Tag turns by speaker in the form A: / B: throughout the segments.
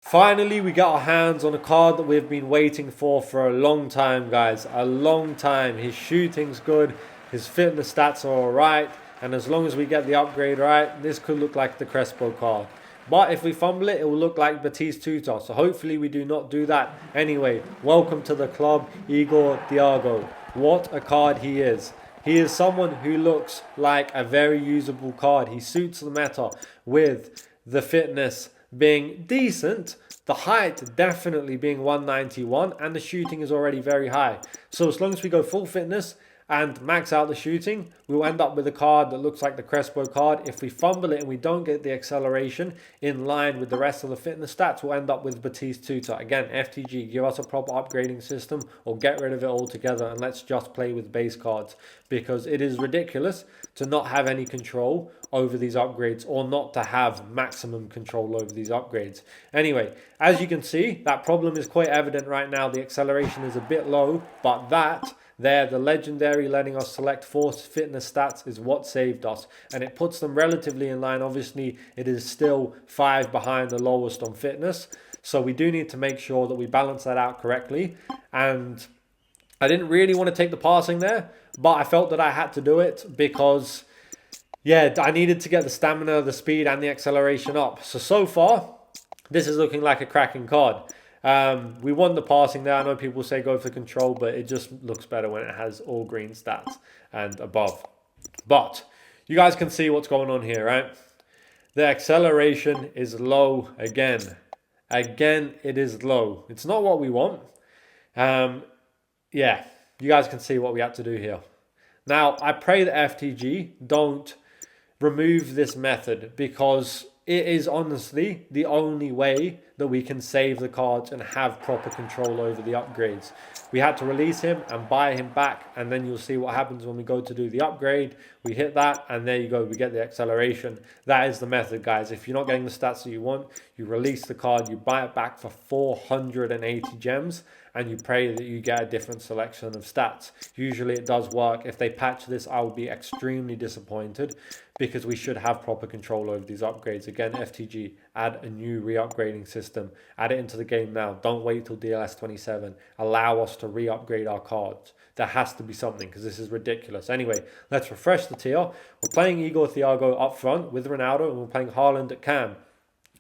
A: Finally, we got our hands on a card that we've been waiting for a long time, guys. A long time. His shooting's good, his fitness stats are alright, and as long as we get the upgrade right, this could look like the Crespo card. But if we fumble it, it will look like Batistuta. So hopefully we do not do that. Anyway, welcome to the club, Igor Thiago. What a card he is. He is someone who looks like a very usable card. He suits the meta with the fitness being decent, the height definitely being 191, and the shooting is already very high. So as long as we go full fitness and max out the shooting, we'll end up with a card that looks like the Crespo card. If we fumble it and we don't get the acceleration in line with the rest of the fitness stats, we'll end up with Batistuta. Again, FTG, give us a proper upgrading system or get rid of it altogether and let's just play with base cards, because it is ridiculous to not have any control over these upgrades or not to have maximum control over these upgrades. Anyway, as you can see, that problem is quite evident right now. The acceleration is a bit low, but that there, the legendary letting us select 4 fitness stats is what saved us, and it puts them relatively in line. Obviously, it is still 5 behind the lowest on fitness, so we do need to make sure that we balance that out correctly. And I didn't really want to take the passing there, but I felt that I had to do it because, yeah, I needed to get the stamina, the speed, and the acceleration up. So far, this is looking like a cracking card. We won the passing there. I know people say go for control, but it just looks better when it has all green stats and above. But you guys can see what's going on here, right? The acceleration is low again. Again, it is low. It's not what we want. Yeah, you guys can see what we had to do here. Now, I pray that FTG don't remove this method, because it is honestly the only way that we can save the cards and have proper control over the upgrades. We had to release him and buy him back, and then you'll see what happens when we go to do the upgrade. We hit that, and there you go, we get the acceleration. That is the method, guys. If you're not getting the stats that you want, you release the card, you buy it back for 480 gems, and you pray that you get a different selection of stats. Usually it does work. If they patch this, I will be extremely disappointed, because we should have proper control over these upgrades. Again, FTG, add a new re-upgrading system. Add it into the game now. Don't wait till DLS27. Allow us to re-upgrade our cards. There has to be something, because this is ridiculous. Anyway, let's refresh the tier. We're playing Igor Thiago up front with Ronaldo, and we're playing Haaland at cam.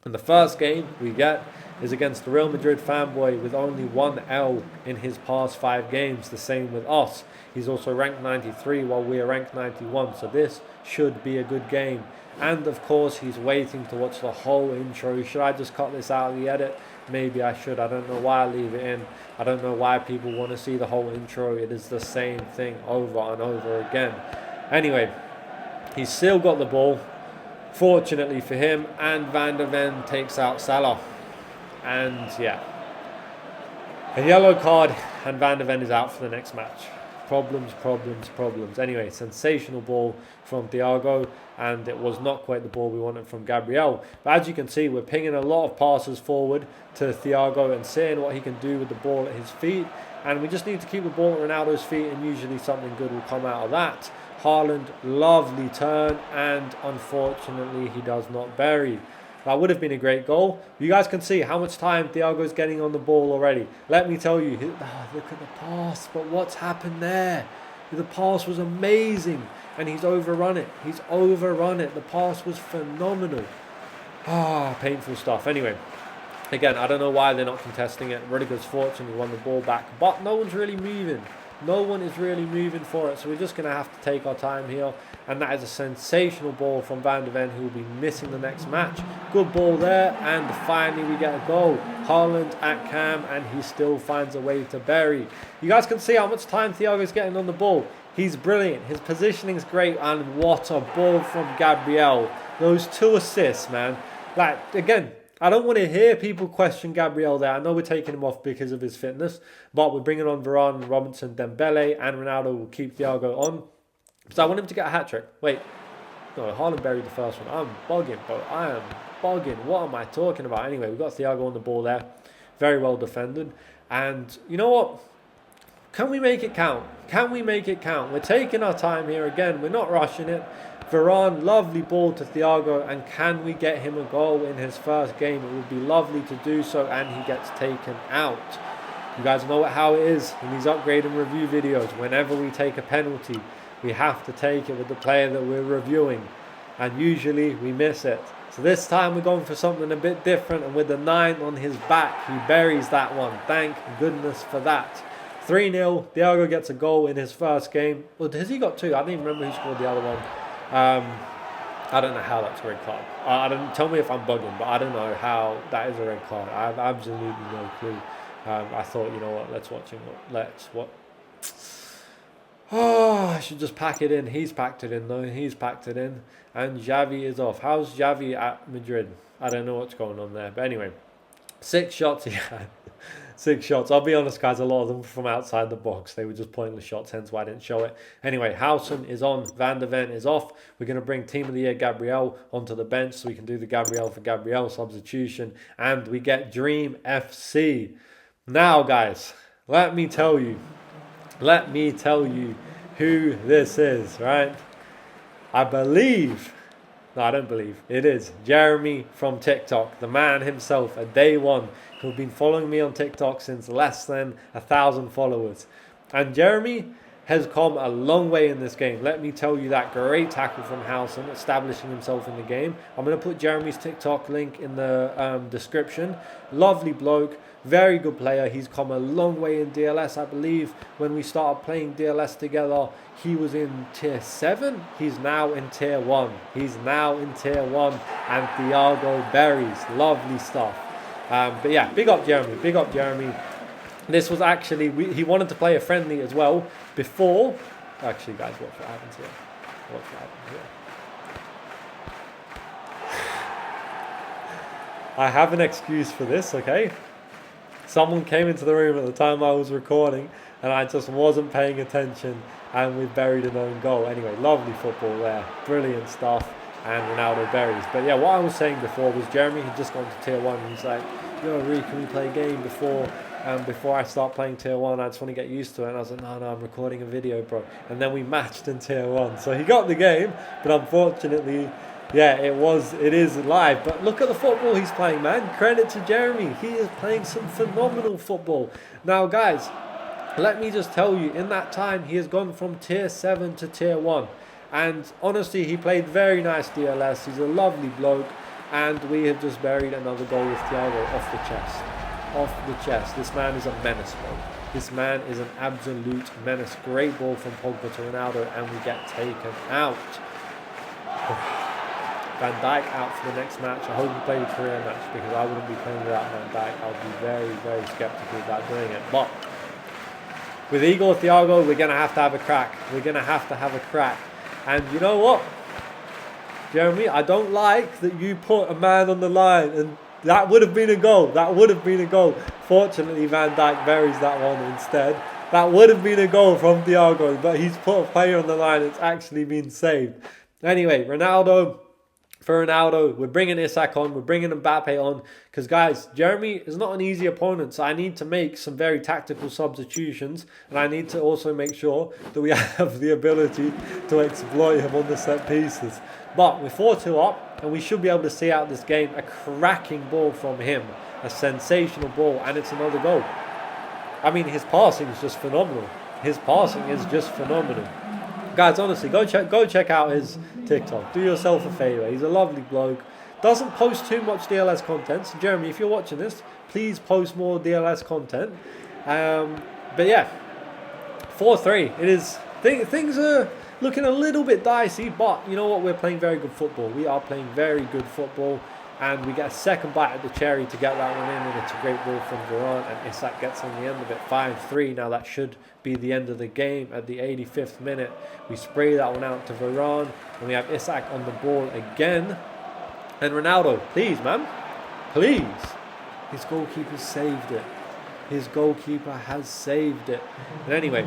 A: And the first game we get is against the Real Madrid fanboy with only 1 L in his past 5 games. The same with us. He's also ranked 93 while we are ranked 91. So this should be a good game. And of course, he's waiting to watch the whole intro. Should I just cut this out of the edit? Maybe I should. I don't know why I leave it in. I don't know why people want to see the whole intro. It is the same thing over and over again. Anyway, he's still got the ball. Fortunately for him, and Van der Ven takes out Salah. And yeah, a yellow card, and Van der Ven is out for the next match. Problems, problems, problems. Anyway, sensational ball from Thiago, and it was not quite the ball we wanted from Gabriel. But as you can see, we're pinging a lot of passes forward to Thiago and seeing what he can do with the ball at his feet. And we just need to keep the ball at Ronaldo's feet, and usually something good will come out of that. Haaland, lovely turn, and unfortunately he does not bury. That would have been a great goal. You guys can see how much time Thiago's getting on the ball already. Let me tell you, look at the pass, but what's happened there? The pass was amazing, and he's overrun it. He's overrun it. The pass was phenomenal. Painful stuff. Anyway, again, I don't know why they're not contesting it. Rudiger's fortunately won the ball back, but no one's really moving. No one is really moving for it, so we're just going to have to take our time here. And that is a sensational ball from Van der Ven, who will be missing the next match. Good ball there, and finally we get a goal. Haaland at cam, and he still finds a way to bury. You guys can see how much time Thiago's getting on the ball. He's brilliant. His positioning is great, and what a ball from Gabriel. Those 2 assists, man. Like, again, I don't want to hear people question Gabriel there. I know we're taking him off because of his fitness, but we're bringing on Varane, Robinson, Dembele, and Ronaldo will keep Thiago on. So I want him to get a hat-trick. Wait, no, Haaland buried the first one. I'm bugging, bro. I am bugging. What am I talking about? Anyway, we've got Thiago on the ball there. Very well defended. And you know what? Can we make it count? Can we make it count? We're taking our time here again. We're not rushing it. Varane, lovely ball to Thiago, and can we get him a goal in his first game? It would be lovely to do so, and he gets taken out. You guys know how it is in these upgrade and review videos. Whenever we take a penalty, we have to take it with the player that we're reviewing, and usually we miss it. So this time we're going for something a bit different, and with the 9 on his back, he buries that one. Thank goodness for that. 3-0, Thiago gets a goal in his first game. Well, has he got 2? I don't even remember who scored the other one. I don't know how that's a red card. I don't, tell me if I'm bugging, but I don't know how that is a red card. I have absolutely no clue. I thought, you know what, let's watch him. Oh, I should just pack it in. He's packed it in though. He's packed it in. And Xavi is off. How's Xavi at Madrid? I don't know what's going on there. But anyway, 6 shots he had. 6 shots. I'll be honest, guys, a lot of them from outside the box. They were just pointless shots, hence why I didn't show it. Anyway, Howson is on. Van der Ven is off. We're going to bring Team of the Year Gabriel onto the bench so we can do the Gabriel for Gabriel substitution. And we get Dream FC. Now, guys, let me tell you who this is, right? I don't believe, it is Jeremy from TikTok, the man himself, a day one, who've been following me on TikTok since less than 1,000 followers. And Jeremy has come a long way in this game. Let me tell you that. Great tackle from Howson, establishing himself in the game. I'm going to put Jeremy's TikTok link in the description. Lovely bloke, very good player. He's come a long way in DLS. I believe when we started playing DLS together, he was in tier 7. He's now in tier 1. And Thiago buries. Lovely stuff. But yeah, big up Jeremy. This was actually, he wanted to play a friendly as well before. Actually, guys, watch what happens here. I have an excuse for this, okay? Someone came into the room at the time I was recording, and I just wasn't paying attention, and we buried an own goal. Anyway, lovely football there. Brilliant stuff. And Ronaldo buries. But yeah, what I was saying before was Jeremy had just gone to tier 1, and he's like, yo, Ree, can we play a game before I start playing tier 1? I just want to get used to it. And I was like, no, I'm recording a video, bro. And then we matched in tier 1. So he got the game, but unfortunately, yeah, it is live. But look at the football he's playing, man. Credit to Jeremy. He is playing some phenomenal football. Now, guys, let me just tell you, in that time, he has gone from tier 7 to tier 1. And honestly, he played very nice DLS. He's a lovely bloke. And we have just buried another goal with Thiago off the chest. This man is a menace, bro. This man is an absolute menace. Great ball from Pogba to Ronaldo, and we get taken out. Van Dijk out for the next match. I hope he played a career match, because I wouldn't be playing without Van Dijk. I'll be very, very skeptical about doing it. But with Igor Thiago, we're going to have a crack. And you know what, Jeremy, I don't like that you put a man on the line, and that would have been a goal. Fortunately, Van Dijk buries that one instead. That would have been a goal from Thiago, but he's put a player on the line. It's actually been saved. Anyway, For Ronaldo, we're bringing Isak on, we're bringing Mbappe on, because guys, Jeremy is not an easy opponent, so I need to make some very tactical substitutions, and I need to also make sure that we have the ability to exploit him on the set pieces. But we're 4-2 up, and we should be able to see out this game. A cracking ball from him, a sensational ball, and it's another goal. I mean, his passing is just phenomenal. Guys, honestly, go check out his TikTok. Do yourself a favour. He's a lovely bloke. Doesn't post too much DLS content. So Jeremy, if you're watching this, please post more DLS content. But yeah, 4-3. It is. Things are looking a little bit dicey, but you know what? We're playing very good football. We are playing very good football. And we get a second bite at the cherry to get that one in, and it's a great ball from Varane, and Isak gets on the end of it, 5-3. Now that should be the end of the game at the 85th minute. We spray that one out to Varane, and we have Isak on the ball again. And Ronaldo, please, man, please. His goalkeeper saved it. And anyway,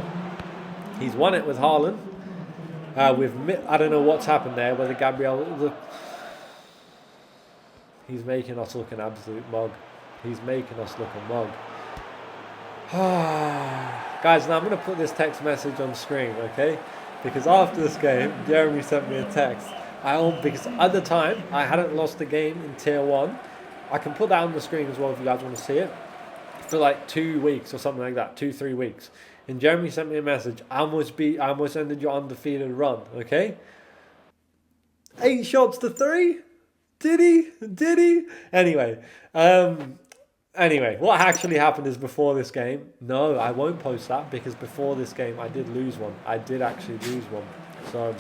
A: he's won it with Haaland. I don't know what's happened there, whether Gabriel... He's making us look an absolute mug. Guys, now I'm going to put this text message on screen, okay? because after this game, Jeremy sent me a text. Because at the time I hadn't lost the game in Tier 1. I can put that on the screen as well if you guys want to see it. For like 2 weeks or something like that, 2-3 weeks. And Jeremy sent me a message. I almost ended your undefeated run. Okay, 8 shots to 3. Did he? Anyway, what actually happened is before this game. No, I won't post that because before this game I did lose one. I did actually lose one. So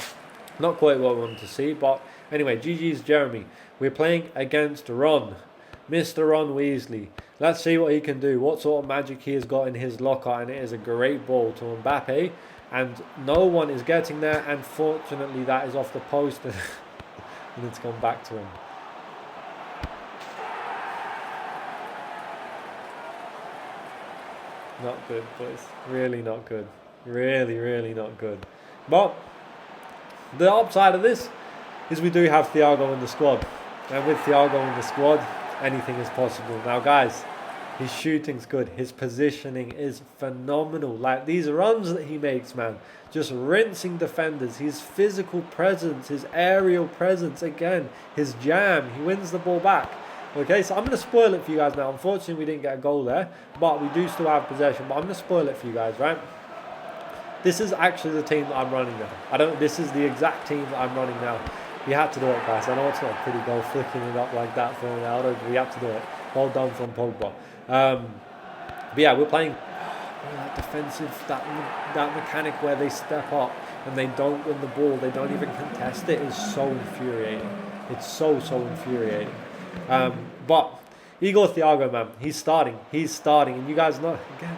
A: not quite what I wanted to see. But anyway, GG's Jeremy. We're playing against Ron. Mr. Ron Weasley. Let's see what he can do, what sort of magic he has got in his locker, and it is a great ball to Mbappe, and no one is getting there, and fortunately that is off the post, and it's gone back to him. Not good, boys. Really not good. Really not good. But the upside of this is we do have Thiago in the squad, and with Thiago in the squad, anything is possible. Now, guys, his shooting's good. His positioning is phenomenal. Like, these runs that he makes, man, just rinsing defenders. His physical presence, his aerial presence, again, his jam. He wins the ball back. Okay, so I'm going to spoil it for you guys now. Unfortunately, we didn't get a goal there, but we do still have possession. But I'm going to spoil it for you guys, right? This is actually the team that I'm running now. This is the exact team that I'm running now. We had to do it, guys. I know it's not a pretty goal, flicking it up like that for Ronaldo, but we had to do it. Well done from Pogba. But yeah, we're playing that defensive, that mechanic where they step up and they don't win the ball, they don't even contest it, is so infuriating. It's so infuriating. But Igor Thiago, man, he's starting, and you guys know, again,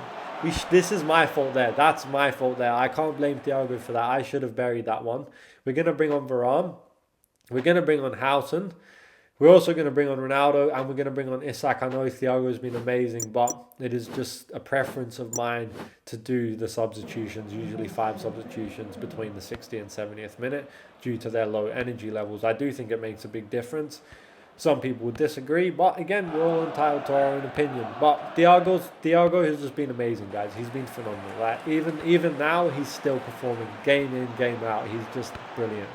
A: this is my fault there. That's my fault there. I can't blame Thiago for that. I should have buried that one. We're going to bring on Varane. We're going to bring on Houghton. We're also going to bring on Ronaldo, and we're going to bring on Isak. I know Thiago has been amazing, but it is just a preference of mine to do the substitutions, usually 5 substitutions between the 60th and 70th minute due to their low energy levels. I do think it makes a big difference. Some people would disagree, but again, we're all entitled to our own opinion. But Thiago has just been amazing, guys. He's been phenomenal. Like, even now, he's still performing game in, game out. He's just brilliant.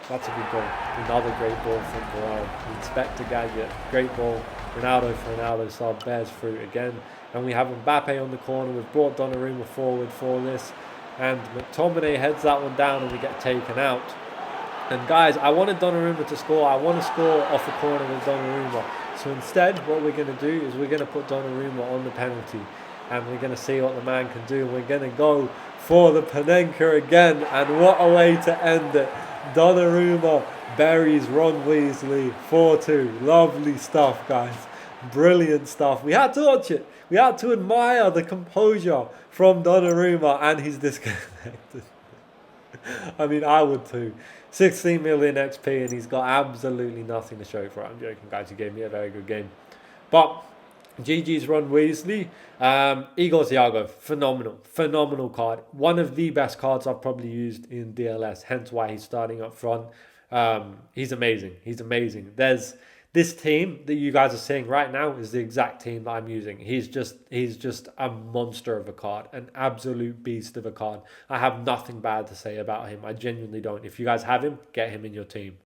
A: That's a good goal. Another great ball from Varane. Inspector Gadget. Great ball. Ronaldo for Ronaldo. So bears fruit again. And we have Mbappe on the corner. We've brought Donnarumma forward for this. And McTominay heads that one down and we get taken out. And guys, I wanted Donnarumma to score. I want to score off a corner with Donnarumma. So instead, what we're going to do is we're going to put Donnarumma on the penalty. And we're going to see what the man can do. We're going to go for the Panenka again. And what a way to end it. Donnarumma buries Ron Weasley 4-2. Lovely stuff, guys. Brilliant stuff. We had to watch it. We had to admire the composure from Donnarumma, and he's disconnected. I mean, I would too. 16 million XP, and he's got absolutely nothing to show for it. I'm joking, guys. He gave me a very good game. But GG's Ron Weasley. Igor Thiago, phenomenal card. One of the best cards I've probably used in DLS, hence why he's starting up front. He's amazing. There's this team that you guys are seeing right now is the exact team that I'm using. He's just a monster of a card, an absolute beast of a card. I have nothing bad to say about him. I genuinely don't. If you guys have him, get him in your team.